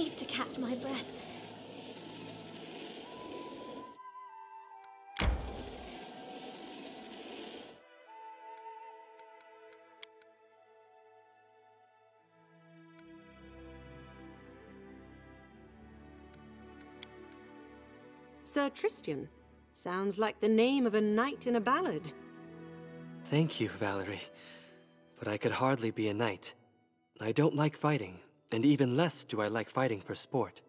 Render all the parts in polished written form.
tried to catch my breath. Sir Tristian. Sounds like the name of a knight in a ballad. Thank you, Valerie. But I could hardly be a knight. I don't like fighting, and even less do I like fighting for sport.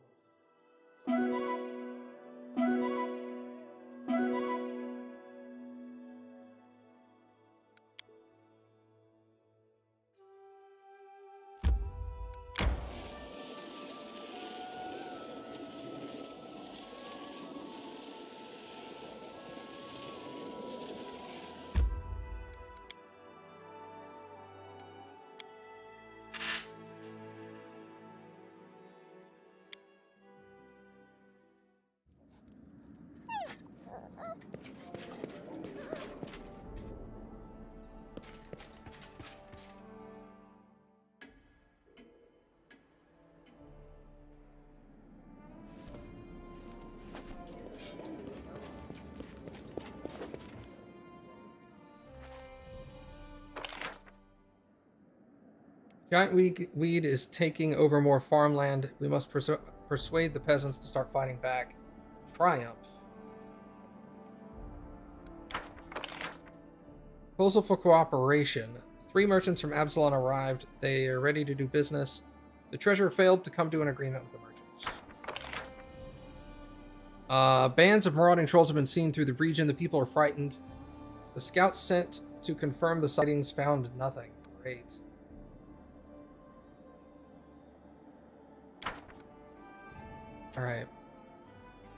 Giant weed is taking over more farmland. We must persuade the peasants to start fighting back. Triumph. Proposal for cooperation. 3 merchants from Absalon arrived. They are ready to do business. The treasurer failed to come to an agreement with the merchants. Bands of marauding trolls have been seen through the region. The people are frightened. The scouts sent to confirm the sightings found nothing. Great. Alright.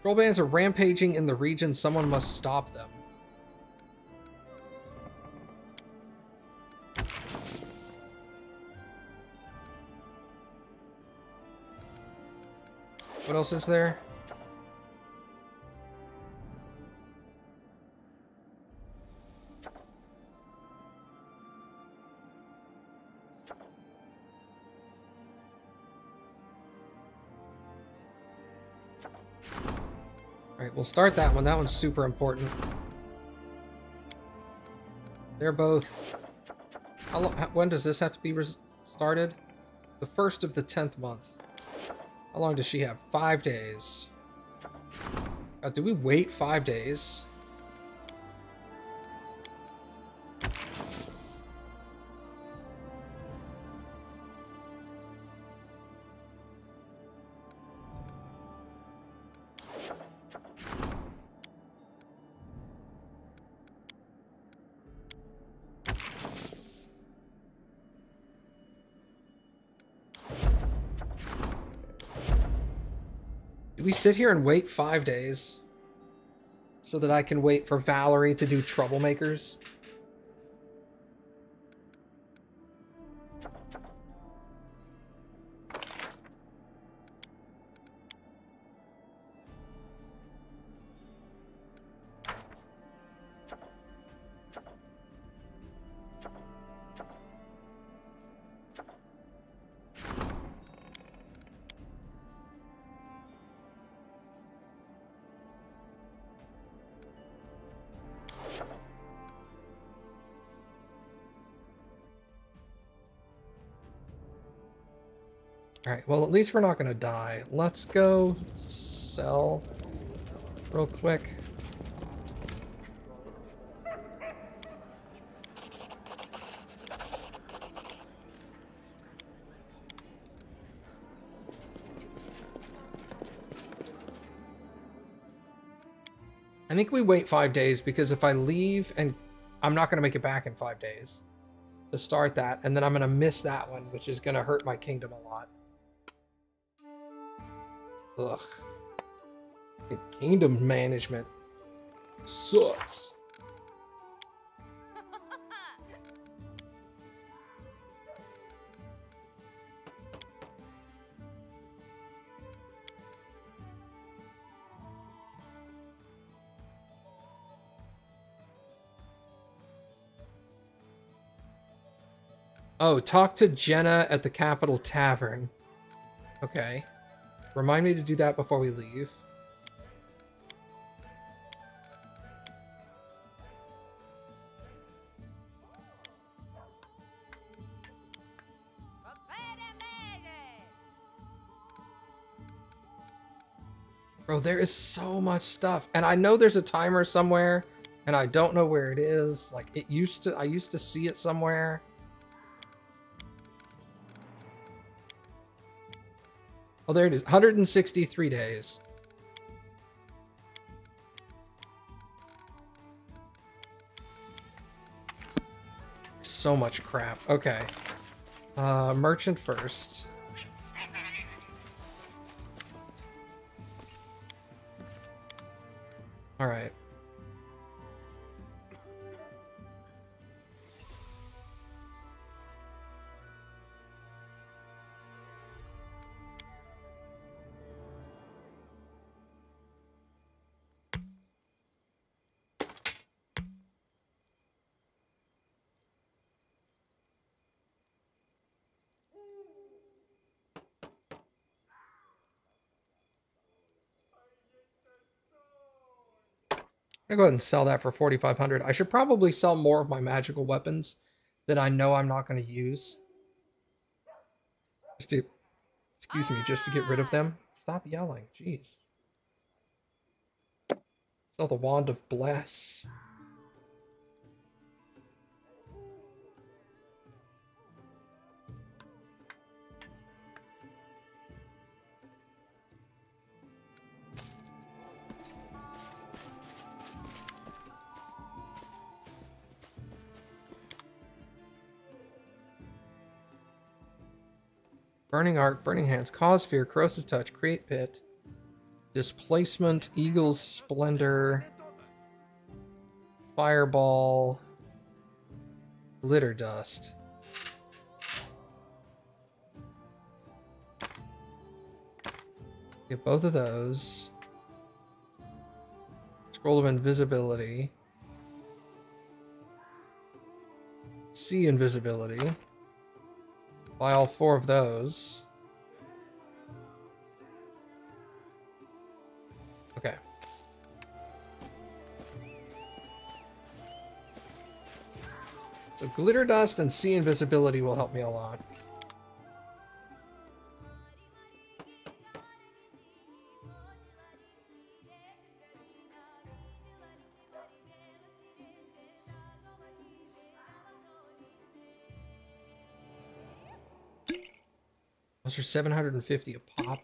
Troll bands are rampaging in the region. Someone must stop them. What else is there? Alright, we'll start that one. That one's super important. They're both... when does this have to be started? The 1st of the 10th month. How long does she have? 5 days. Do we wait 5 days? Do we sit here and wait 5 days so that I can wait for Valerie to do troublemakers? Alright, well, at least we're not going to die. Let's go sell real quick. I think we wait 5 days because if I leave and I'm not going to make it back in 5 days to start that, and then I'm going to miss that one, which is going to hurt my kingdom a lot. Ugh. Kingdom management sucks. Oh, talk to Jenna at the Capital Tavern. Okay. Remind me to do that before we leave. Bro, there is so much stuff. And I know there's a timer somewhere, and I don't know where it is. Like, I used to see it somewhere. Oh, there it is. 163 days. So much crap. Okay. Merchant first. All right. I'm gonna go ahead and sell that for 4,500. I should probably sell more of my magical weapons that I know I'm not going to use. Just to, excuse me, just to get rid of them. Stop yelling, jeez. Sell the Wand of Bless. Burning Arc, Burning Hands, Cause Fear, Corrosive Touch, Create Pit, Displacement, Eagle's Splendor, Fireball, Glitter Dust. Get both of those. Scroll of Invisibility. See Invisibility. Buy all 4 of those. Okay. So Glitter Dust and See Invisibility will help me a lot. Those are 750 a pop.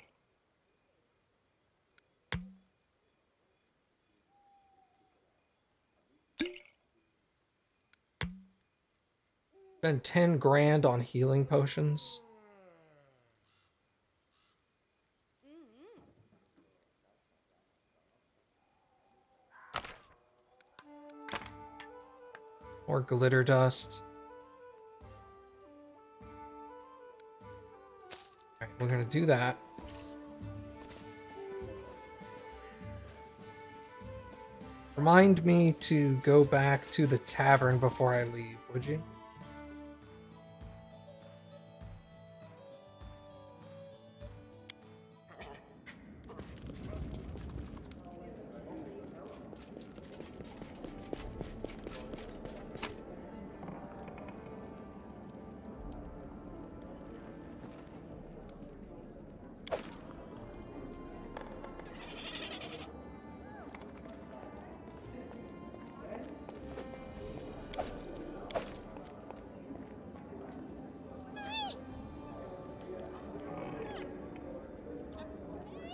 Spend 10 grand on healing potions. Or glitter dust. Alright, we're gonna do that. Remind me to go back to the tavern before I leave, would you?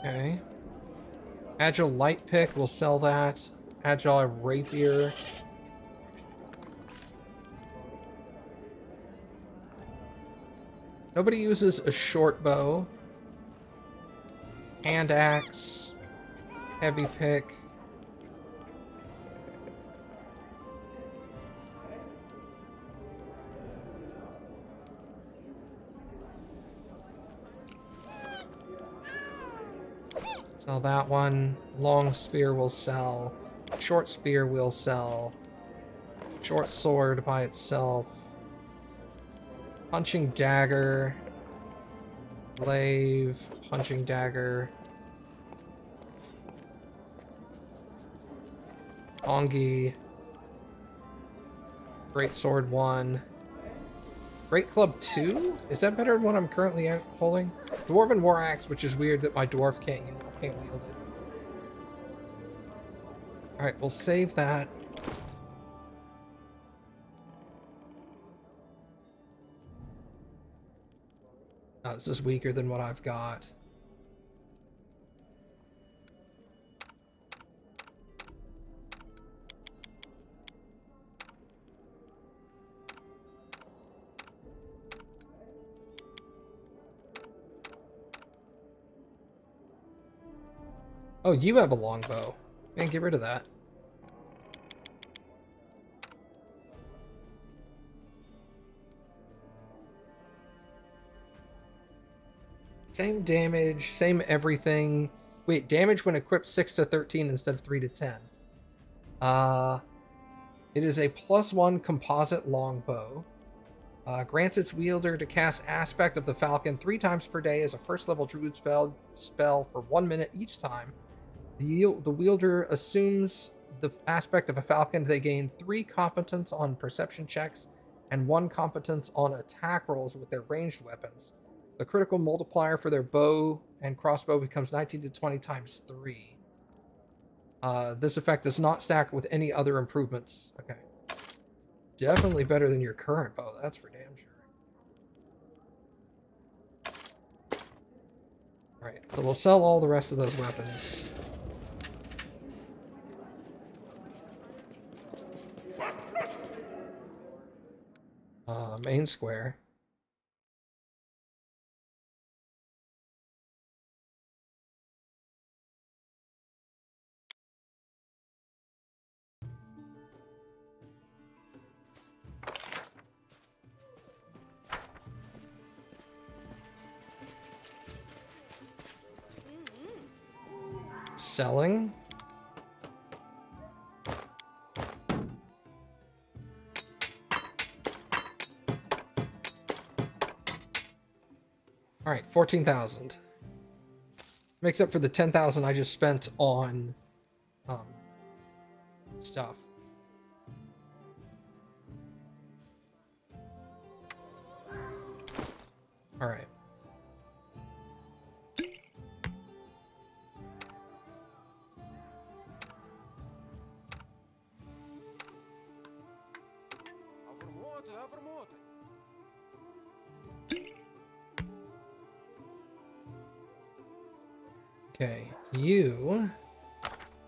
Okay. Agile light pick, we'll sell that. Agile rapier. Nobody uses a short bow. Hand axe. Heavy pick. Sell that one. Long spear will sell. Short spear will sell. Short sword by itself. Punching dagger. Glaive. punching dagger. Ongi. Great sword 1. Great club 2? Is that better than what I'm currently holding? Dwarven war axe, which is weird that my dwarf can't wield it. Alright, we'll save that. Oh, this is weaker than what I've got. Oh, you have a longbow. Man, get rid of that. Same damage, same everything. Wait, damage when equipped 6 to 13 instead of 3 to 10. It is a +1 composite longbow. Grants its wielder to cast Aspect of the Falcon 3 times per day as a first level druid spell for 1 minute each time. The wielder assumes the aspect of a falcon. They gain 3 competence on perception checks and 1 competence on attack rolls with their ranged weapons. The critical multiplier for their bow and crossbow becomes 19 to 20 times 3. This effect does not stack with any other improvements. Okay. Definitely better than your current bow, that's for damn sure. Alright, so we'll sell all the rest of those weapons. Main square. Selling. All right, 14,000. Makes up for the 10,000 I just spent on stuff. All right. Okay, you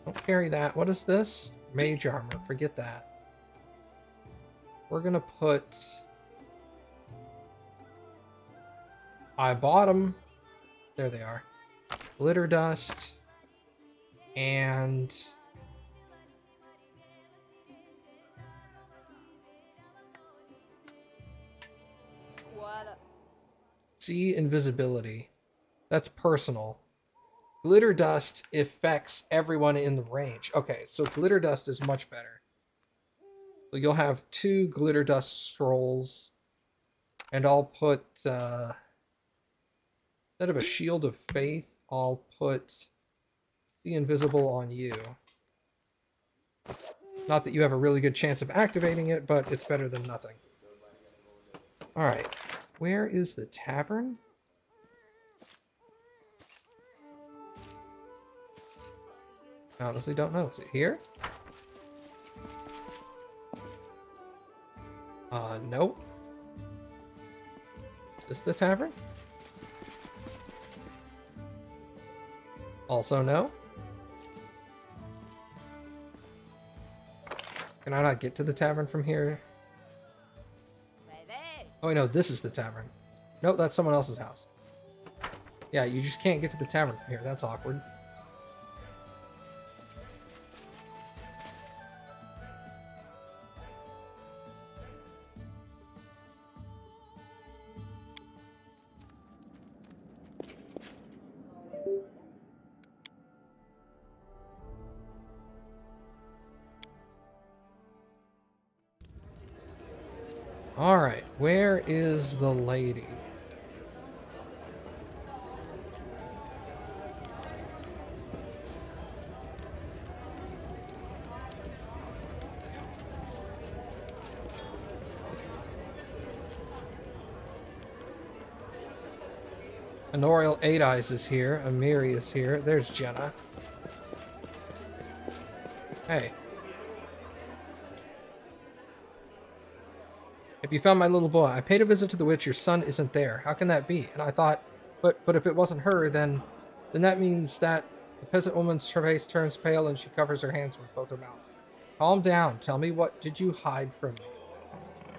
don't carry that. What is this? Mage armor. Forget that. We're gonna put. I bought them. There they are. Glitter dust and see invisibility. That's personal. Glitter dust affects everyone in the range. Okay, so glitter dust is much better. So you'll have 2 glitter dust scrolls, and I'll put instead of a shield of faith, I'll put the invisible on you. Not that you have a really good chance of activating it, but it's better than nothing. All right, where is the tavern? I honestly don't know. Is it here? Nope. Is this the tavern? Also no. Can I not get to the tavern from here? Oh, no, this is the tavern. Nope, that's someone else's house. Yeah, you just can't get to the tavern from here. That's awkward. Alright, where is the lady? Honorial Eight Eyes is here. Amiri is here. There's Jenna. Hey. Have you found my little boy? I paid a visit to the witch. Your son isn't there. How can that be? And I thought, but if it wasn't her, then that means that the peasant woman's face turns pale and she covers her hands with both her mouth. Calm down. Tell me, what did you hide from me?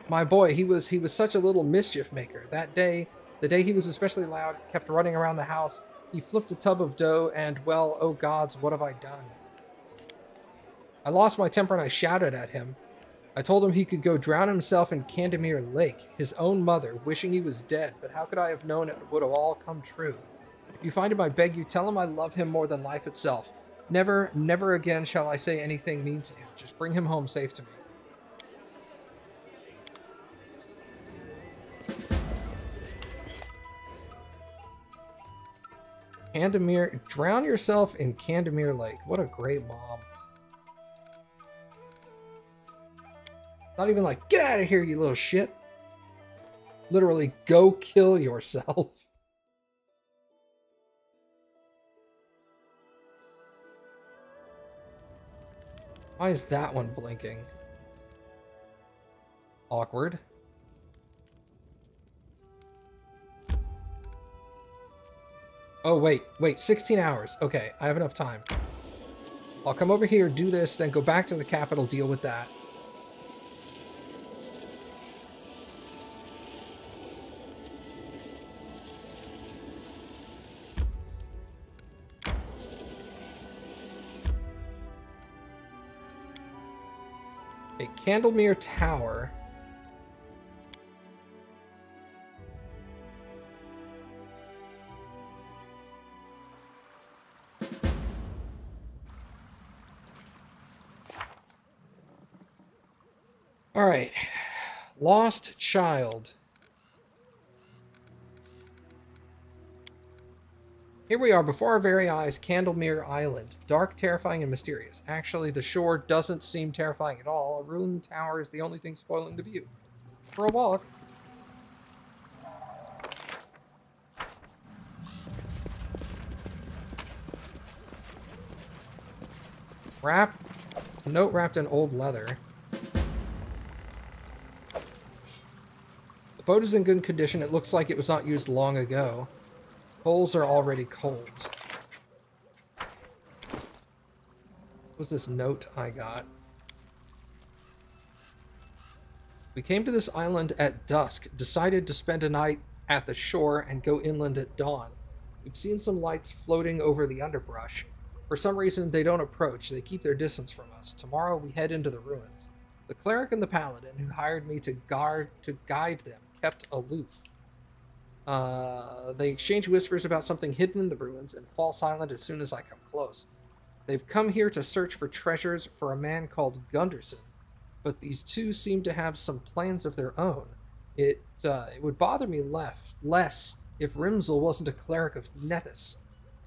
My boy, he was such a little mischief maker. That day, the day he was especially loud, kept running around the house. He flipped a tub of dough and, well, oh gods, what have I done? I lost my temper and I shouted at him. I told him he could go drown himself in Candemere Lake, his own mother, wishing he was dead, but how could I have known it would have all come true? If you find him, I beg you, tell him I love him more than life itself. Never, never again shall I say anything mean to him. Just bring him home safe to me. Candemere, drown yourself in Candemere Lake. What a great mom. Not even like, get out of here, you little shit. Literally, go kill yourself. Why is that one blinking? Awkward. Oh, wait, 16 hours. Okay, I have enough time. I'll come over here, do this, then go back to the capital, deal with that. A Candlemere Tower. All right. Lost Child. Here we are before our very eyes, Candlemere Island. Dark, terrifying, and mysterious. Actually, the shore doesn't seem terrifying at all. A ruined tower is the only thing spoiling the view. For a walk. A note wrapped in old leather. The boat is in good condition. It looks like it was not used long ago. Coals are already cold. What was this note I got? We came to this island at dusk, decided to spend a night at the shore and go inland at dawn. We've seen some lights floating over the underbrush. For some reason, they don't approach. They keep their distance from us. Tomorrow, we head into the ruins. The cleric and the paladin who hired me to guide them kept aloof. They exchange whispers about something hidden in the ruins and fall silent as soon as I come close. They've come here to search for treasures for a man called Gunderson, but these two seem to have some plans of their own. It would bother me less if Rimsel wasn't a cleric of Nethys.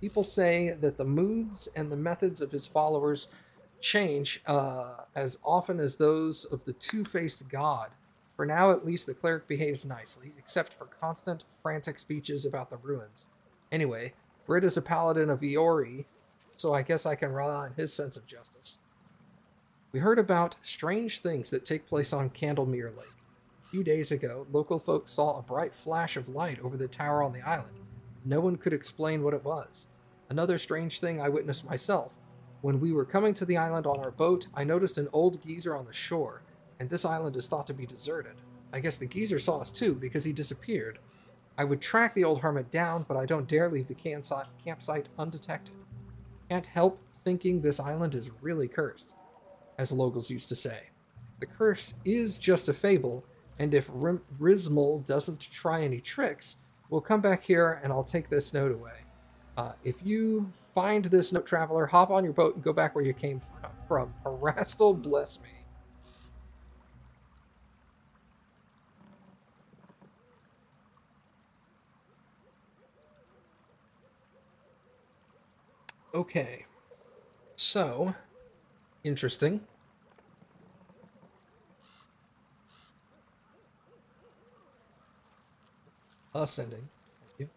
People say that the moods and the methods of his followers change as often as those of the two-faced god. For now, at least, the cleric behaves nicely, except for constant, frantic speeches about the ruins. Anyway, Britt is a paladin of Iori, so I guess I can rely on his sense of justice. We heard about strange things that take place on Candlemere Lake. A few days ago, local folk saw a bright flash of light over the tower on the island. No one could explain what it was. Another strange thing I witnessed myself. When we were coming to the island on our boat, I noticed an old geezer on the shore, and this island is thought to be deserted. I guess the geezer saw us too, because he disappeared. I would track the old hermit down, but I don't dare leave the campsite undetected. Can't help thinking this island is really cursed, as locals used to say. If the curse is just a fable, and if Rizmal doesn't try any tricks, we'll come back here and I'll take this note away. If you find this note, traveler, hop on your boat and go back where you came from. Erastil, bless me. Okay, so, interesting. Ascending. Thank you.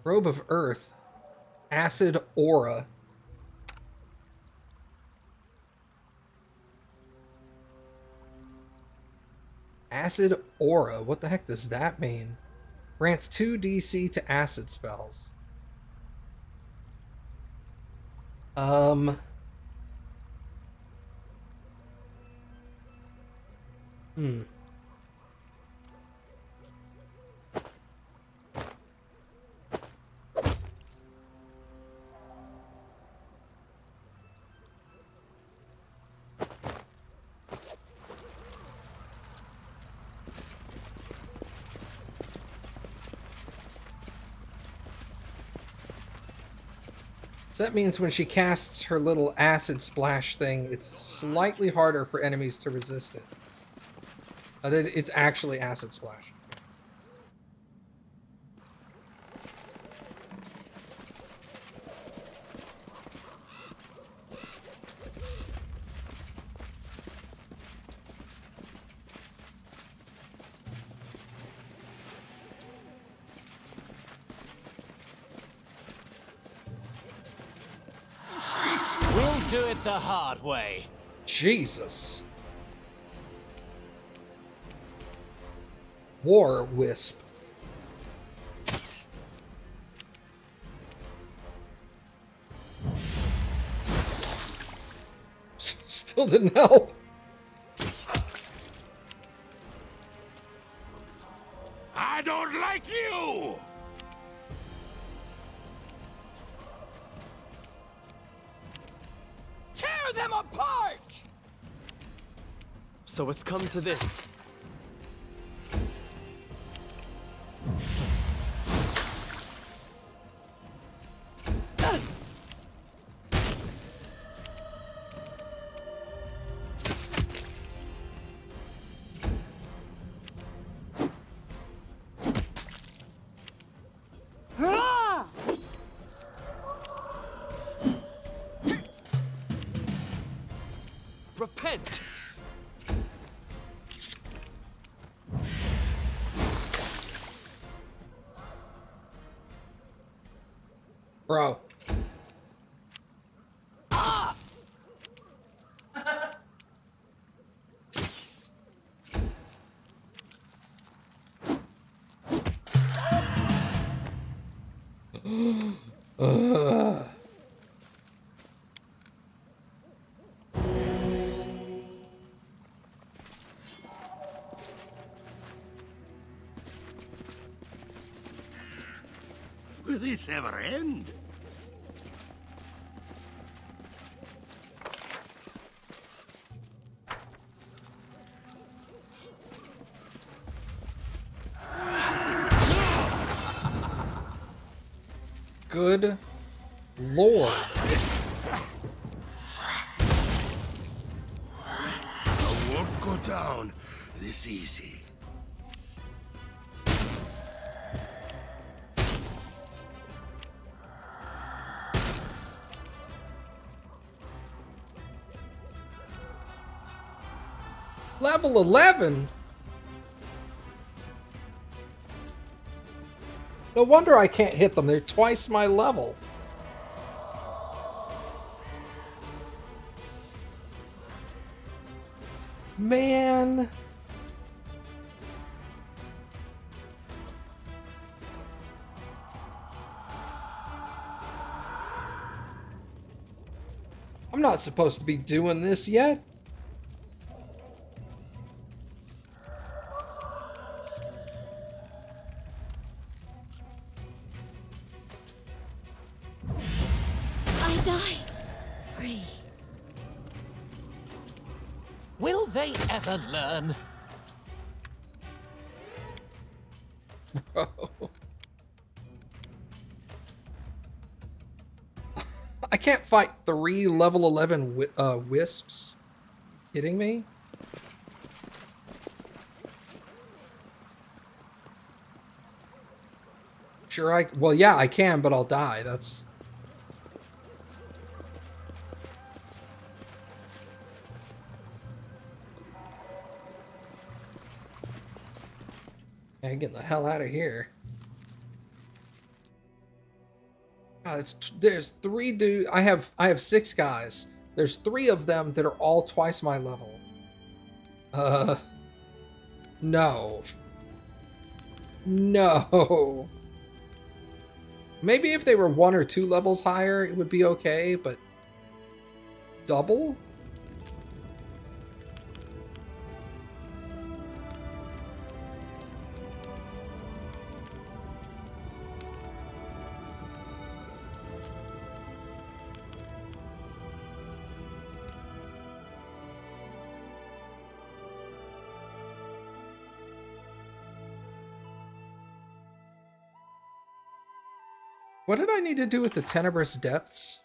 Robe of Earth. Acid Aura. Acid Aura. What the heck does that mean? Grants 2 DC to acid spells. So that means when she casts her little acid splash thing, it's slightly harder for enemies to resist it. It's actually acid splash. We'll do it the hard way. Jesus. War Wisp. Still didn't help. I don't like you! Tear them apart! So it's come to this. Repent! Bro. Will this ever end? Good Lord. I won't go down this easy. Level 11? No wonder I can't hit them. They're twice my level. Man. I'm not supposed to be doing this yet. I die free. Will they ever learn? I can't fight 3 level 11 wisps. Kidding me? Sure, well, yeah, I can, but I'll die. That's... Yeah, getting the hell out of here. There's 3 dudes. I have 6 guys. There's 3 of them that are all twice my level. No. No. Maybe if they were 1 or 2 levels higher, it would be okay, but double? What did I need to do with the Tenebrous Depths?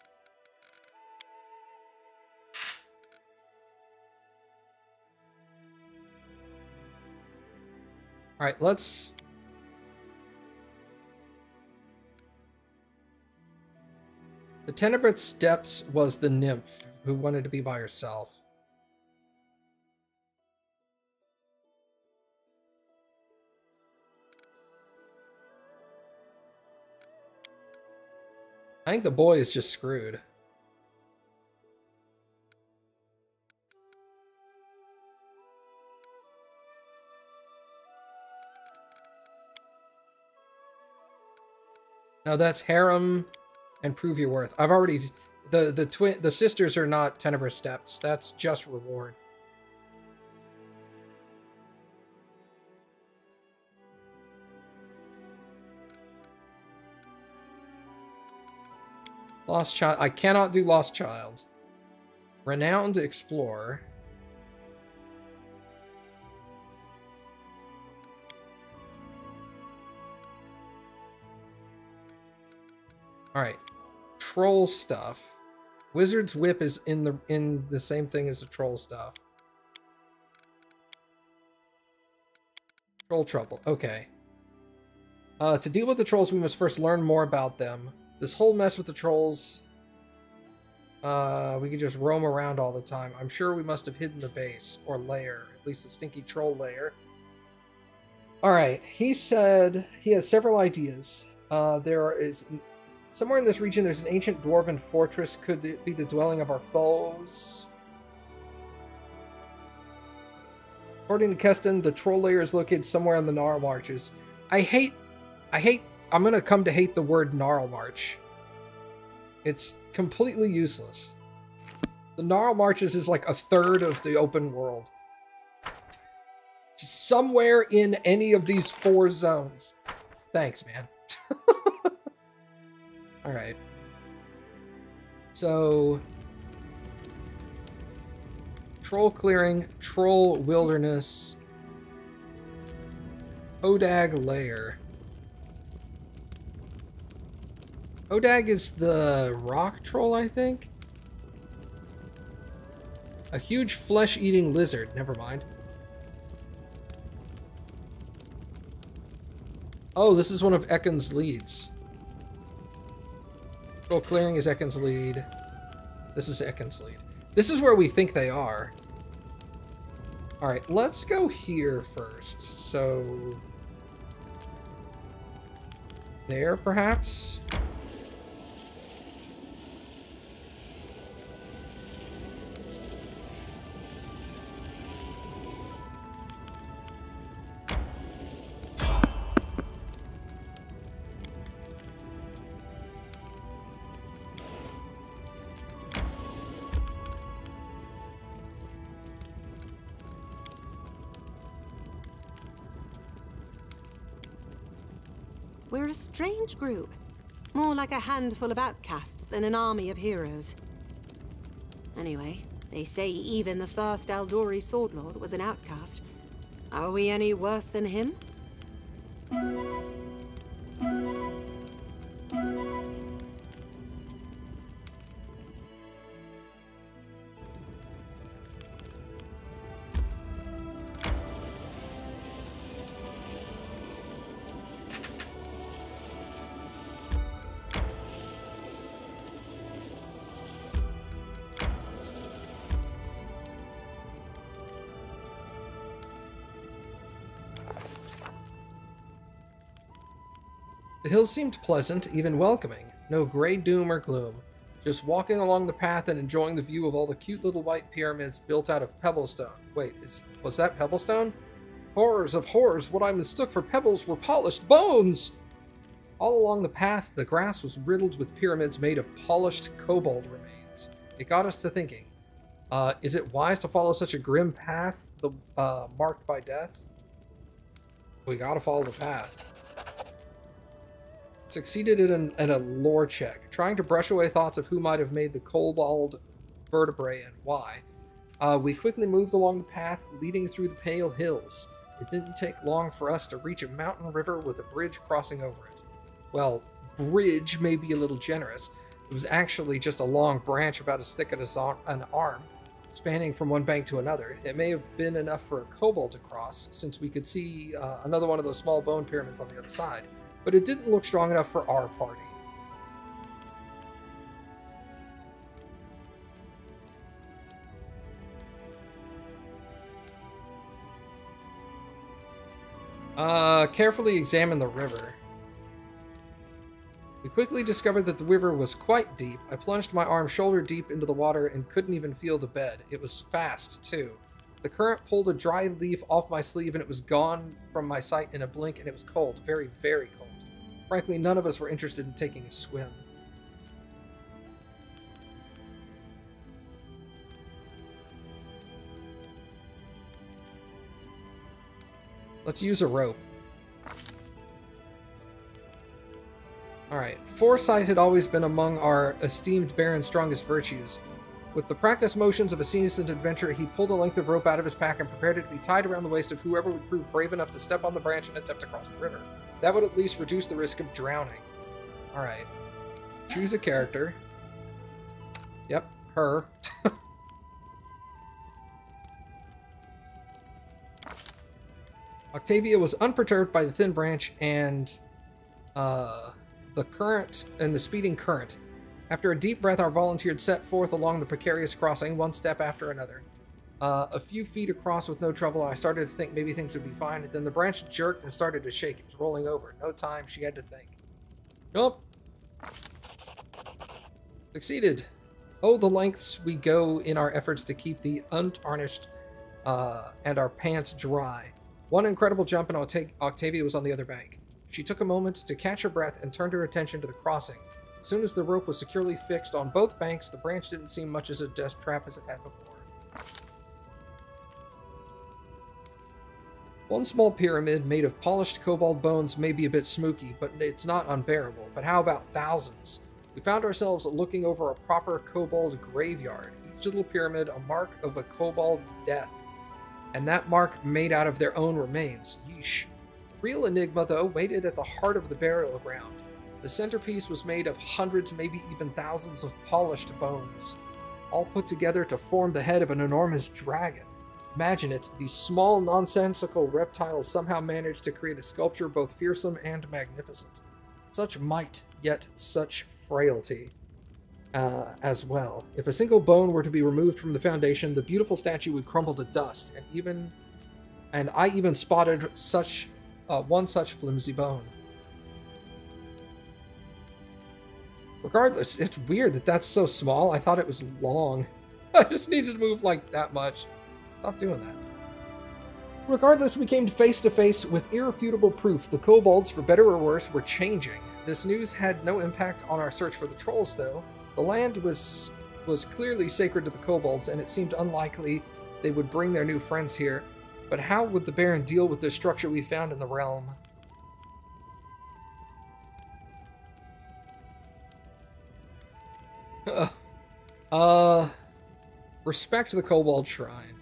Alright, let's... The Tenebrous Depths was the nymph who wanted to be by herself. I think the boy is just screwed. No, that's harem and prove your worth. I've already the sisters are not Tenebrous Depths. That's just reward. Lost Child. I cannot do Lost Child. Renowned Explorer. Alright. Troll stuff. Wizard's Whip is in the same thing as the troll stuff. Troll trouble. Okay. To deal with the trolls, we must first learn more about them. This whole mess with the trolls, we could just roam around all the time. I'm sure we must have hidden the base, or lair, at least a stinky troll lair. Alright, he said he has several ideas. Somewhere in this region there's an ancient dwarven fortress. Could it be the dwelling of our foes? According to Keston, the troll lair is located somewhere on the Gnarl Marches. I'm gonna come to hate the word Gnarl March. It's completely useless. The Gnarl Marches is like a third of the open world. Somewhere in any of these 4 zones. Thanks, man. Alright. So... Troll Clearing, Troll Wilderness, Odag Lair. Odag is the rock troll, I think? A huge flesh-eating lizard. Never mind. Oh, this is one of Ekkon's leads. Troll Clearing is Ekkon's lead. This is Ekkon's lead. This is where we think they are. Alright, let's go here first. So... there, perhaps? We're a strange group. More like a handful of outcasts than an army of heroes. Anyway, they say even the first Aldori Sword Lord was an outcast. Are we any worse than him? The hills seemed pleasant, even welcoming. No gray doom or gloom. Just walking along the path and enjoying the view of all the cute little white pyramids built out of pebblestone. Wait, was that pebblestone? Horrors of horrors, what I mistook for pebbles were polished bones! All along the path, the grass was riddled with pyramids made of polished kobold remains. It got us to thinking. Is it wise to follow such a grim path, marked by death? We gotta follow the path. Succeeded in a lore check, trying to brush away thoughts of who might have made the kobold vertebrae and why. We quickly moved along the path, leading through the pale hills. It didn't take long for us to reach a mountain river with a bridge crossing over it. Well, bridge may be a little generous. It was actually just a long branch about as thick as an arm, spanning from one bank to another. It may have been enough for a kobold to cross, since we could see another one of those small bone pyramids on the other side. But it didn't look strong enough for our party. Carefully examine the river. We quickly discovered that the river was quite deep. I plunged my arm shoulder deep into the water and couldn't even feel the bed. It was fast, too. The current pulled a dry leaf off my sleeve and it was gone from my sight in a blink, and it was cold. Very, very cold. Frankly, none of us were interested in taking a swim. Let's use a rope. Alright, foresight had always been among our esteemed Baron's strongest virtues. With the practice motions of a seasoned adventurer, he pulled a length of rope out of his pack and prepared it to be tied around the waist of whoever would prove brave enough to step on the branch and attempt to cross the river. That would at least reduce the risk of drowning. Alright. Choose a character. Yep, her. Octavia was unperturbed by the thin branch and the current and the speeding current. After a deep breath, our volunteers set forth along the precarious crossing, one step after another. A few feet across with no trouble, I started to think maybe things would be fine. Then the branch jerked and started to shake. It was rolling over. No time, she had to think. Nope. Succeeded. Oh, the lengths we go in our efforts to keep the untarnished and our pants dry. One incredible jump and Octavia was on the other bank. She took a moment to catch her breath and turned her attention to the crossing. As soon as the rope was securely fixed on both banks, the branch didn't seem much as a death trap as it had before. One small pyramid made of polished kobold bones may be a bit smooky, but it's not unbearable. But how about thousands? We found ourselves looking over a proper kobold graveyard. Each little pyramid a mark of a kobold death. And that mark made out of their own remains. Yeesh. Real enigma, though, waited at the heart of the burial ground. The centerpiece was made of hundreds, maybe even thousands of polished bones, all put together to form the head of an enormous dragon. Imagine it, these small, nonsensical reptiles somehow managed to create a sculpture both fearsome and magnificent. Such might, yet such frailty as well. If a single bone were to be removed from the foundation, the beautiful statue would crumble to dust, and I even spotted one such flimsy bone. Regardless, it's weird that that's so small. I thought it was long. I just needed to move like that much. Stop doing that. Regardless, we came face to face with irrefutable proof. The kobolds, for better or worse, were changing. This news had no impact on our search for the trolls, though. The land was clearly sacred to the kobolds, and it seemed unlikely they would bring their new friends here. But how would the Baron deal with this structure we found in the realm? Respect the Kobold Shrine.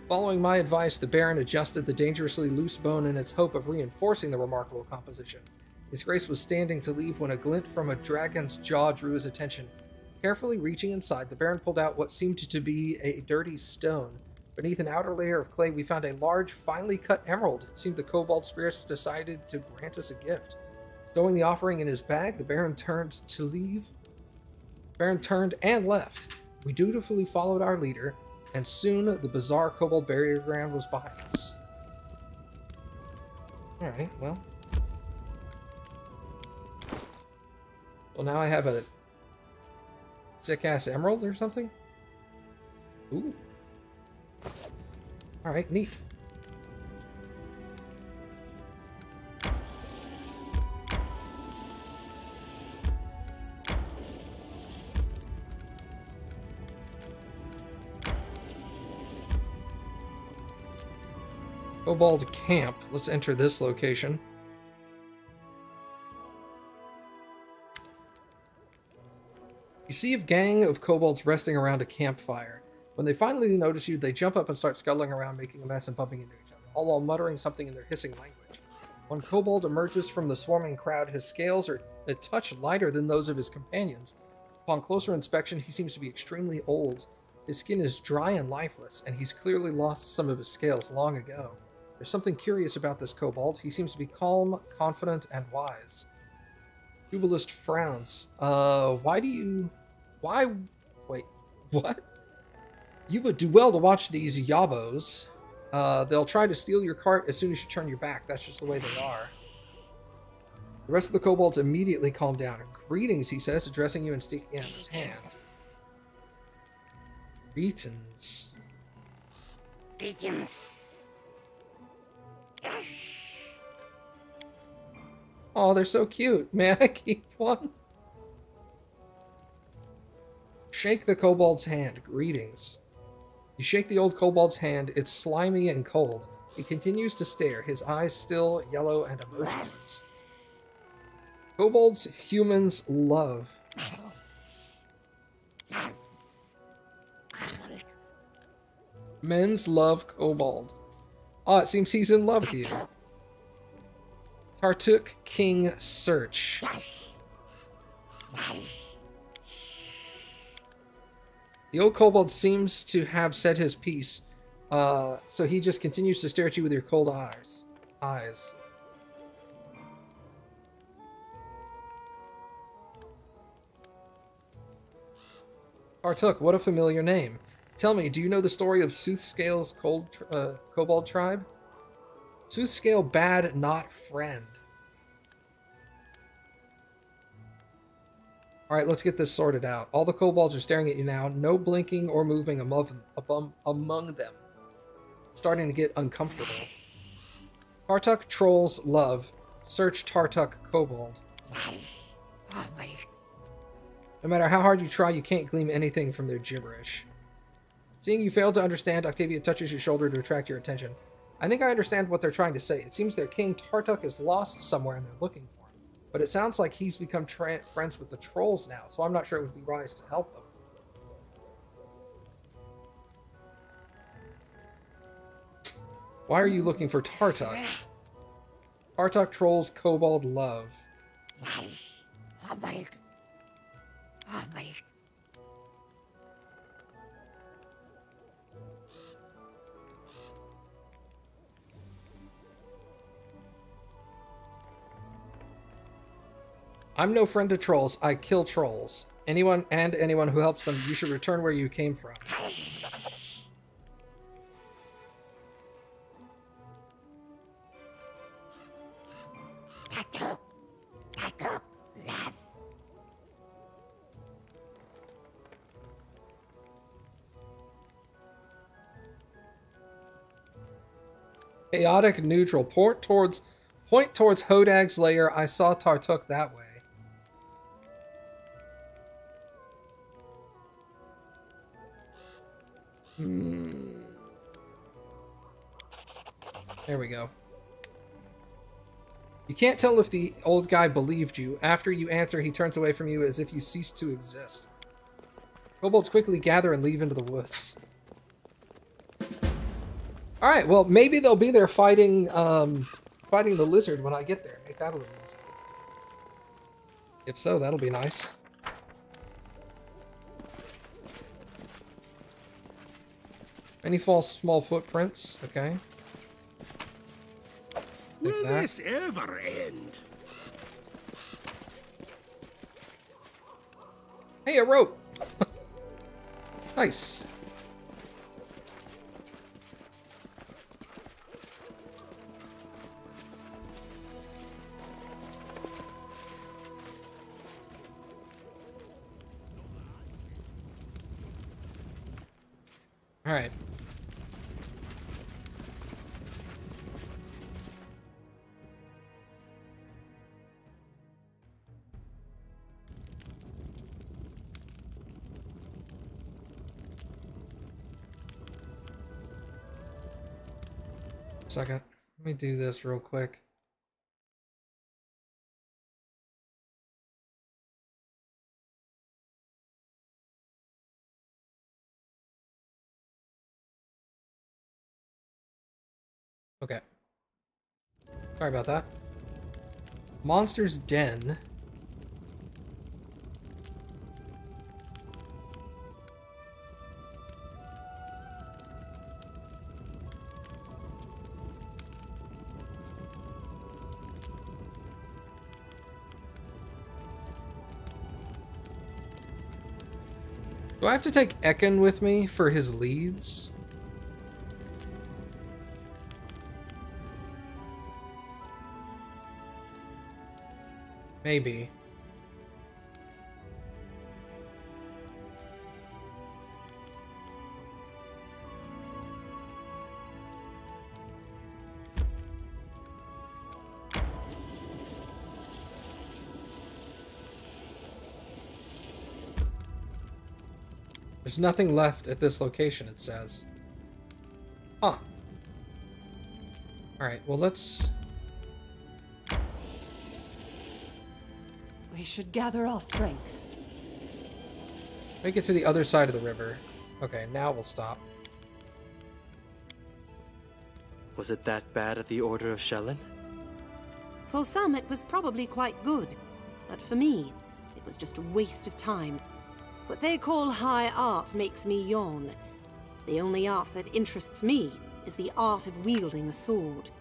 Following my advice, the Baron adjusted the dangerously loose bone in its hope of reinforcing the remarkable composition. His Grace was standing to leave when a glint from a dragon's jaw drew his attention. Carefully reaching inside, the Baron pulled out what seemed to be a dirty stone. Beneath an outer layer of clay, we found a large, finely cut emerald. It seemed the kobold spirits decided to grant us a gift. Stowing the offering in his bag, the Baron turned to leave. The Baron turned and left. We dutifully followed our leader, and soon the bizarre kobold burial ground was behind us. Alright, well. Well, now I have a sick-ass emerald or something? Ooh. Alright, neat. Kobold Camp. Let's enter this location. You see a gang of kobolds resting around a campfire. When they finally notice you, they jump up and start scuttling around, making a mess and bumping into each other, all while muttering something in their hissing language. When Kobold emerges from the swarming crowd, his scales are a touch lighter than those of his companions. Upon closer inspection, he seems to be extremely old. His skin is dry and lifeless, and he's clearly lost some of his scales long ago. There's something curious about this kobold. He seems to be calm, confident, and wise. Jubilist frowns. Wait, what? You would do well to watch these yabos. They'll try to steal your cart as soon as you turn your back. That's just the way they are. The rest of the kobolds immediately calm down. Greetings, he says, addressing you and sticking out his hand. Greetings. Oh, they're so cute. May I keep one? Shake the kobold's hand. Greetings. You shake the old kobold's hand. It's slimy and cold. He continues to stare, his eyes still yellow and emotionless. Kobolds humans love. Men's love kobold. Oh, it seems he's in love with you. Tartuk King Search. The old kobold seems to have said his piece, so he just continues to stare at you with your cold eyes. Tartuk, what a familiar name. Tell me, do you know the story of Soothscale's kobold tribe? Soothscale bad, not friend. Alright, let's get this sorted out. All the kobolds are staring at you now. No blinking or moving among them. It's starting to get uncomfortable. Tartuk trolls love. Search Tartuk kobold. No matter how hard you try, you can't glean anything from their gibberish. Seeing you fail to understand, Octavia touches your shoulder to attract your attention. I think I understand what they're trying to say. It seems their king Tartuk is lost somewhere and they're looking for him. But it sounds like he's become friends with the trolls now, so I'm not sure it would be wise to help them. Why are you looking for Tartuk? Tartuk trolls kobold love. I'm no friend to trolls. I kill trolls. Anyone who helps them, you should return where you came from. Chaotic neutral. Point towards Hodag's lair. I saw Tartuk that way. There we go. You can't tell if the old guy believed you. After you answer, he turns away from you as if you ceased to exist. Kobolds quickly gather and leave into the woods. Alright, well, maybe they'll be there fighting the lizard when I get there. Make that a little easier. If so, that'll be nice. Any false small footprints? Okay. Will this ever end? Hey, a rope! Nice. Alright. Second. Let me do this real quick. Okay. Sorry about that. Monster's Den. Do I have to take Ekin with me for his leads? Maybe. There's nothing left at this location, it says. Huh. Alright, well let's... We should gather our strength. Make it to the other side of the river. Okay, now we'll stop. Was it that bad at the Order of Shellen? For some, it was probably quite good. But for me, it was just a waste of time. What they call high art makes me yawn. The only art that interests me is the art of wielding a sword.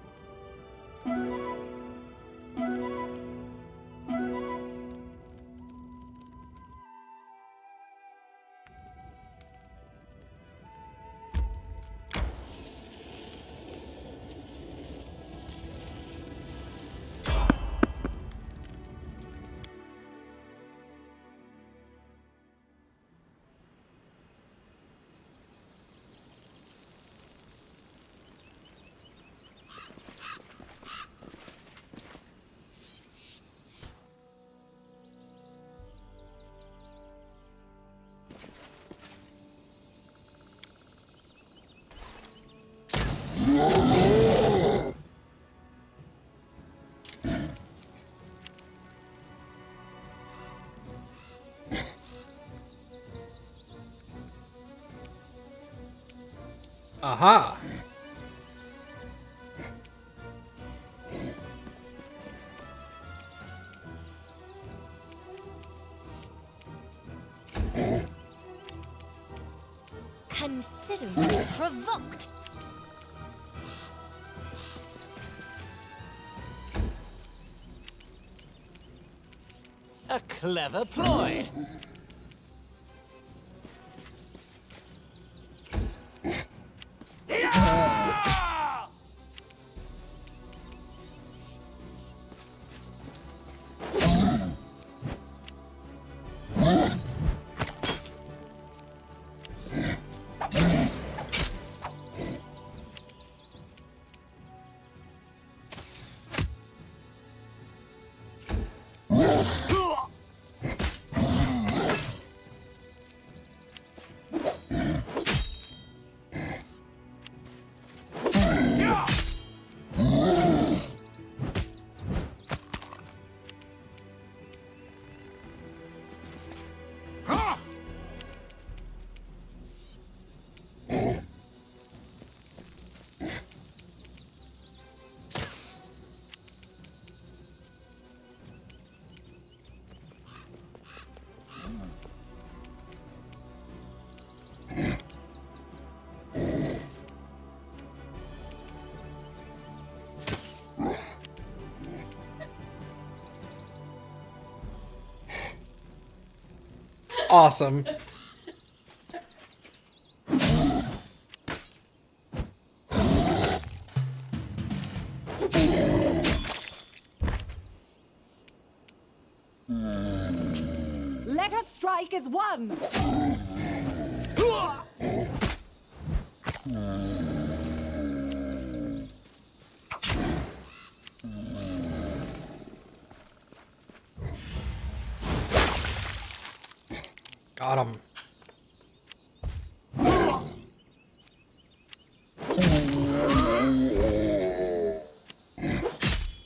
Aha! Consider me provoked. A clever ploy. Awesome. Let us strike as one! Got him.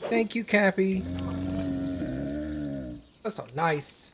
Thank you, Cappy. That's so nice.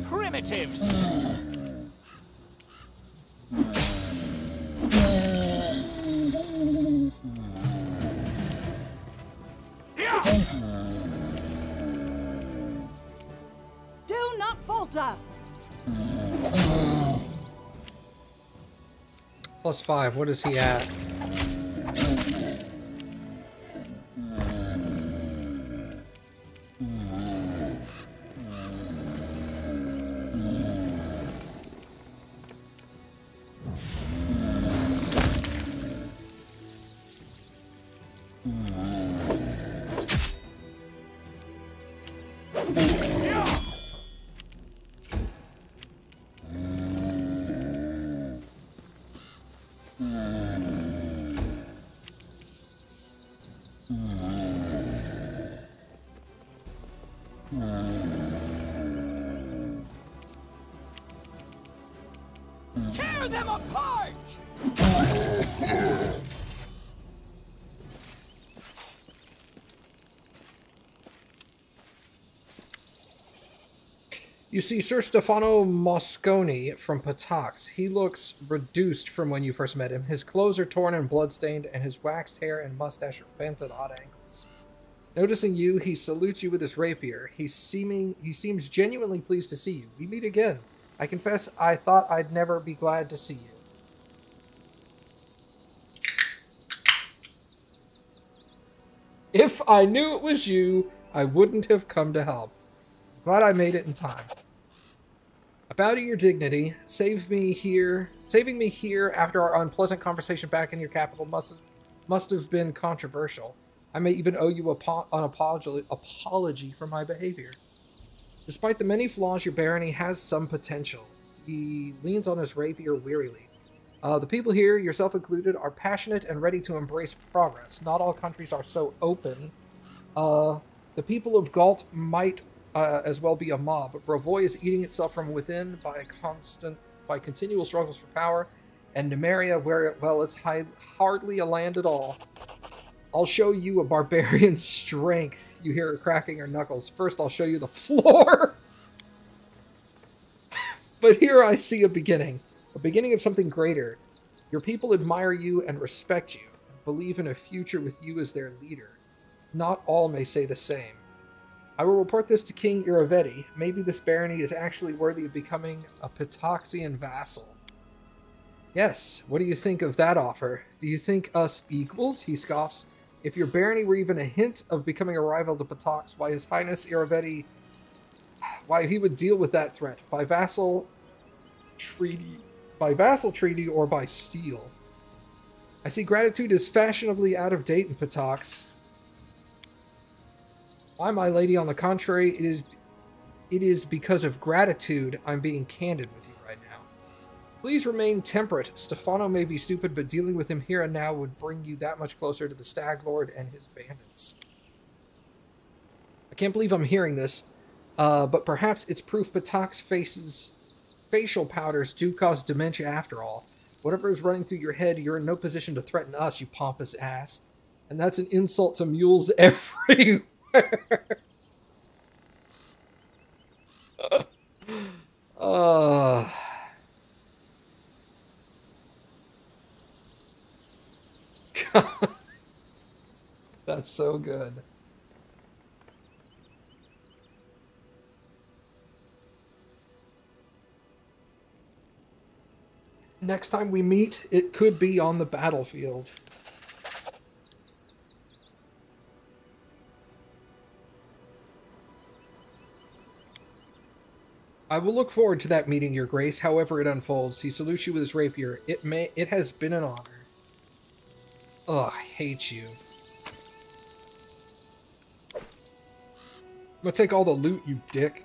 Primitives. Do not falter! +5, what is he at? Tear them apart! You see Sir Stefano Mosconi from Patax. He looks reduced from when you first met him. His clothes are torn and bloodstained, and his waxed hair and mustache are bent at odd angles. Noticing you, he salutes you with his rapier. He seems genuinely pleased to see you. We meet again. I confess, I thought I'd never be glad to see you. If I knew it was you, I wouldn't have come to help. Glad I made it in time. I bow to your dignity. Saving me here after our unpleasant conversation back in your capital must have been controversial. I may even owe you an apology for my behavior. Despite the many flaws, your barony has some potential. He leans on his rapier wearily. The people here, yourself included, are passionate and ready to embrace progress. Not all countries are so open. The people of Galt might as well be a mob. Brovoy is eating itself from within by continual struggles for power, and Numeria, it's hardly a land at all. I'll show you a barbarian's strength. You hear her cracking her knuckles. First, I'll show you the floor. But here I see a beginning of something greater. Your people admire you and respect you, and believe in a future with you as their leader. Not all may say the same. I will report this to King Iravetti. Maybe this barony is actually worthy of becoming a Pataxian vassal. Yes, what do you think of that offer? Do you think us equals? He scoffs. If your barony were even a hint of becoming a rival to Patax, why His Highness Iravetti, why he would deal with that threat by vassal treaty or by steel. I see gratitude is fashionably out of date in Patax. Why, my lady, on the contrary, it is because of gratitude I'm being candid with you right now. Please remain temperate. Stefano may be stupid, but dealing with him here and now would bring you that much closer to the Stag Lord and his bandits. I can't believe I'm hearing this, but perhaps it's proof Patax facial powders do cause dementia after all. Whatever is running through your head, you're in no position to threaten us, you pompous ass. And that's an insult to mules everywhere. That's so good. Next time we meet, it could be on the battlefield. I will look forward to that meeting, Your Grace, however it unfolds. He salutes you with his rapier. It has been an honor. Ugh, I hate you. I'm gonna take all the loot, you dick.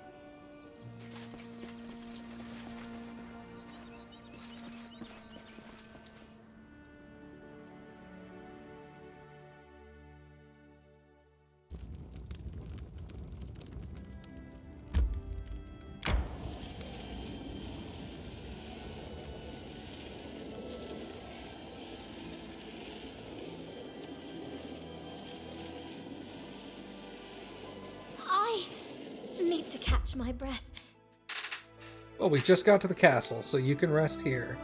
Need to catch my breath. Well, we just got to the castle, so you can rest here.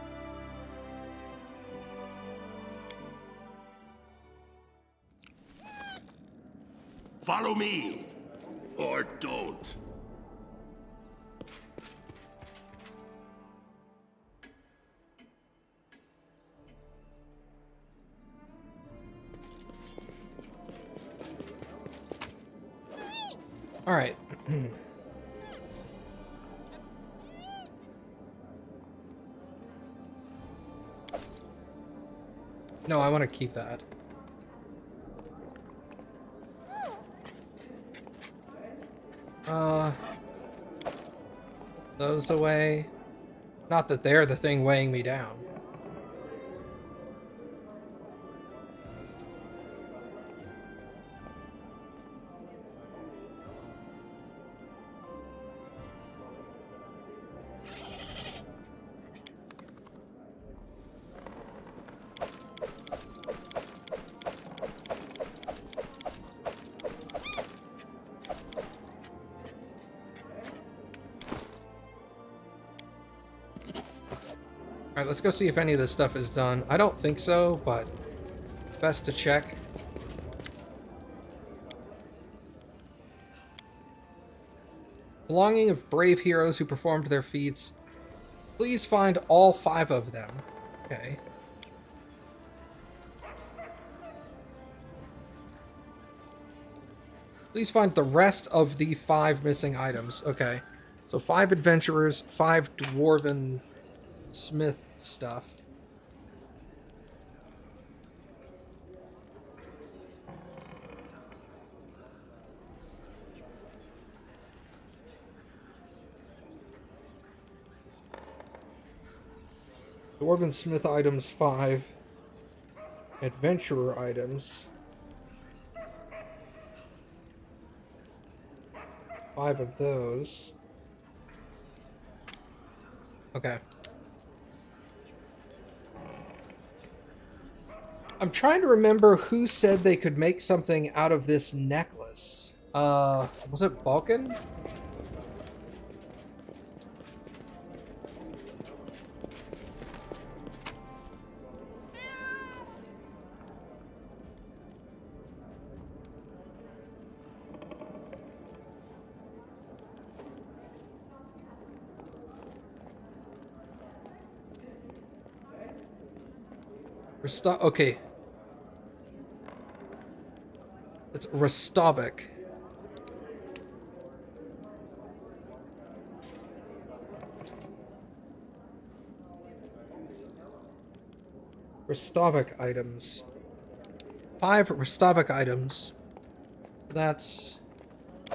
Follow me, or don't. All right. No, I want to keep that. Those away. Not that they're the thing weighing me down. Alright, let's go see if any of this stuff is done. I don't think so, but best to check. Belonging of brave heroes who performed their feats. Please find all 5 of them. Okay. Please find the rest of the 5 missing items. Okay. So 5 adventurers, 5 dwarven smith stuff. Dwarven smith items 5. Adventurer items 5 of those. Okay. I'm trying to remember who said they could make something out of this necklace. Was it Balkan? Okay. It's Restovic. Restovic items. 5 Restovic items. That's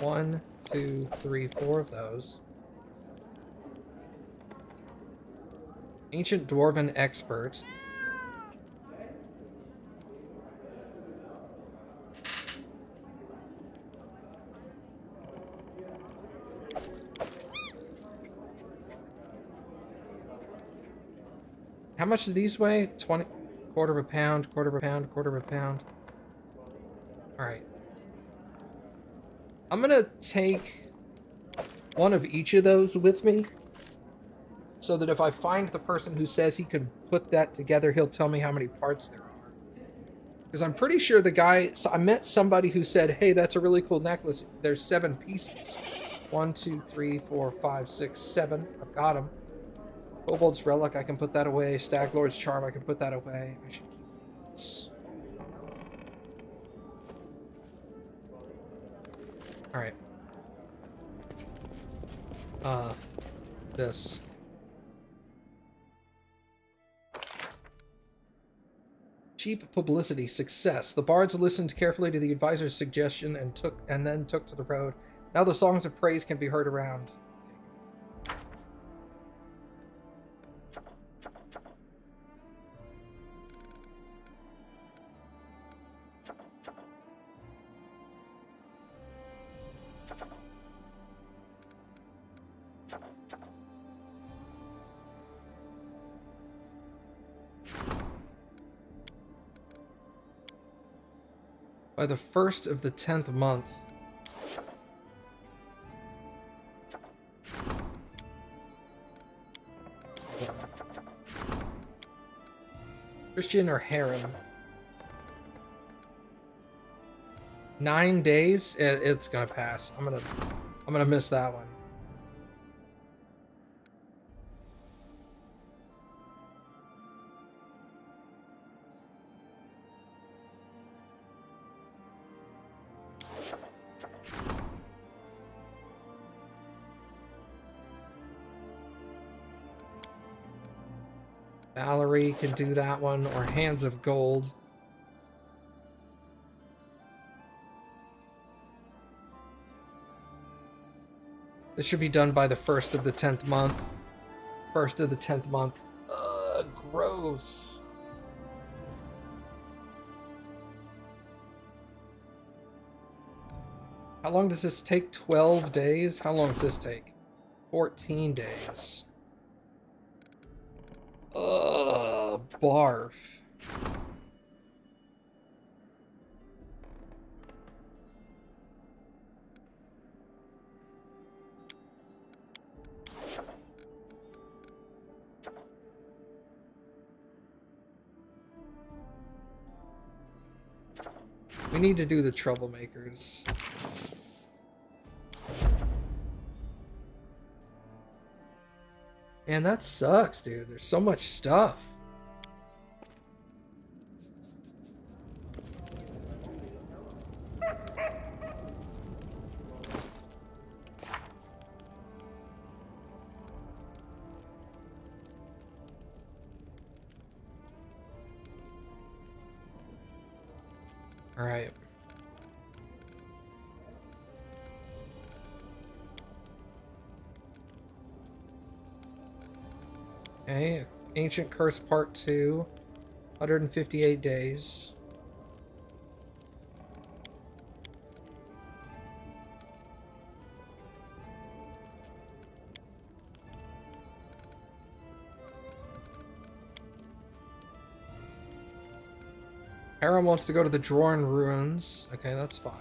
1, 2, 3, 4 of those. Ancient Dwarven Expert. How much do these weigh? 20, quarter of a pound, quarter of a pound, quarter of a pound. Alright. I'm gonna take one of each of those with me, so that if I find the person who says he could put that together, he'll tell me how many parts there are. Because I'm pretty sure the guy... So I met somebody who said, hey, that's a really cool necklace. There's 7 pieces. 1, 2, 3, 4, 5, 6, 7. I've got them. Kobold's Relic, I can put that away. Staglord's Charm, I can put that away. I should keep this. Alright. This. Cheap publicity, success. The bards listened carefully to the advisor's suggestion and then took to the road. Now the songs of praise can be heard around. By the 1st of the 10th month. Christian or harem? 9 days? It's gonna pass. I'm gonna miss that one. Valerie can do that one, or Hands of Gold. This should be done by the 1st of the 10th month. 1st of the 10th month. Ugh, gross. How long does this take? 12 days? How long does this take? 14 days. Ugh, barf. We need to do the troublemakers. Man, that sucks, dude. There's so much stuff. All right. Okay, Ancient Curse Part 2, 158 days. Harem wants to go to the Droran Ruins. Okay, that's fine.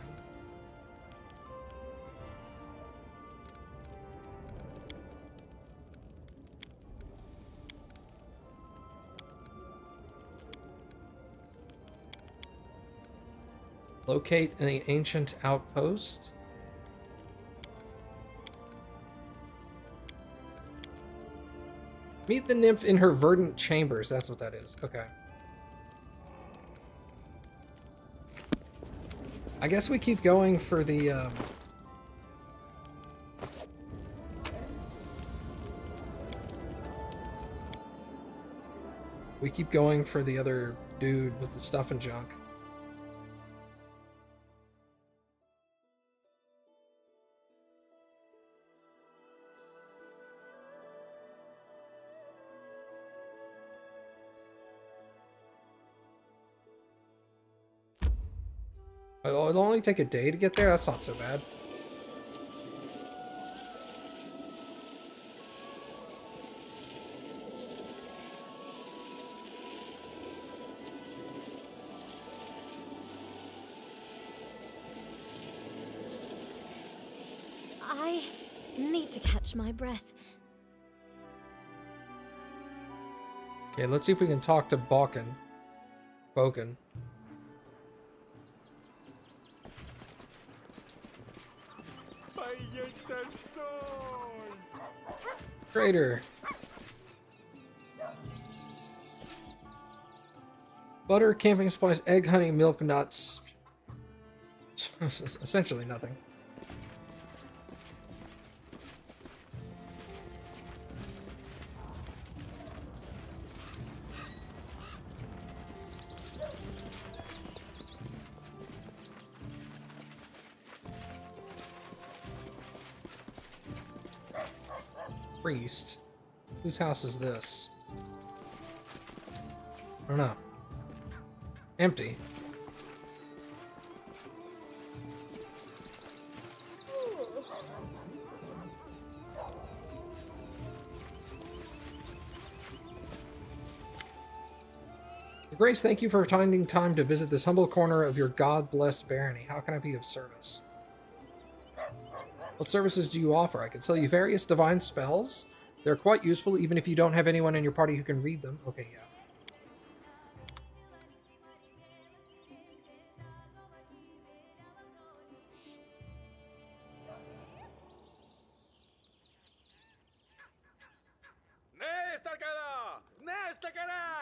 Locate an ancient outpost. Meet the nymph in her verdant chambers. That's what that is. Okay. I guess we keep going for the, we keep going for the other dude with the stuff and junk. Oh, it'll only take a day to get there? That's not so bad. I need to catch my breath. Okay, let's see if we can talk to Boken. Trader. Butter, camping supplies, egg, honey, milk, nuts. Essentially nothing. Priest. Whose house is this? I don't know. Empty. Grace, thank you for finding time to visit this humble corner of your God-blessed barony. How can I be of service? What services do you offer? I can sell you various divine spells. They're quite useful, even if you don't have anyone in your party who can read them. Okay, yeah.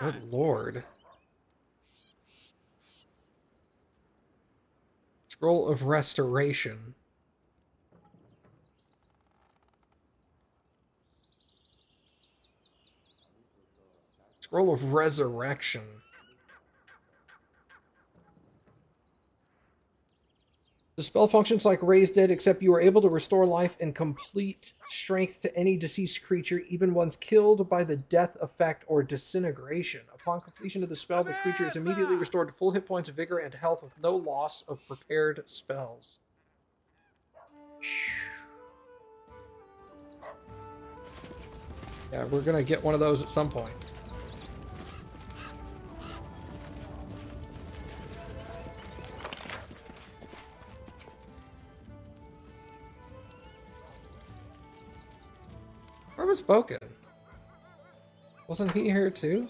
Good lord. Scroll of Restoration. Scroll of Resurrection. The spell functions like Raise Dead, except you are able to restore life and complete strength to any deceased creature, even ones killed by the death effect or disintegration. Upon completion of the spell, the creature is immediately restored to full hit points, vigor, and health with no loss of prepared spells. Yeah, we're gonna get one of those at some point. Where was Boken? Wasn't he here too?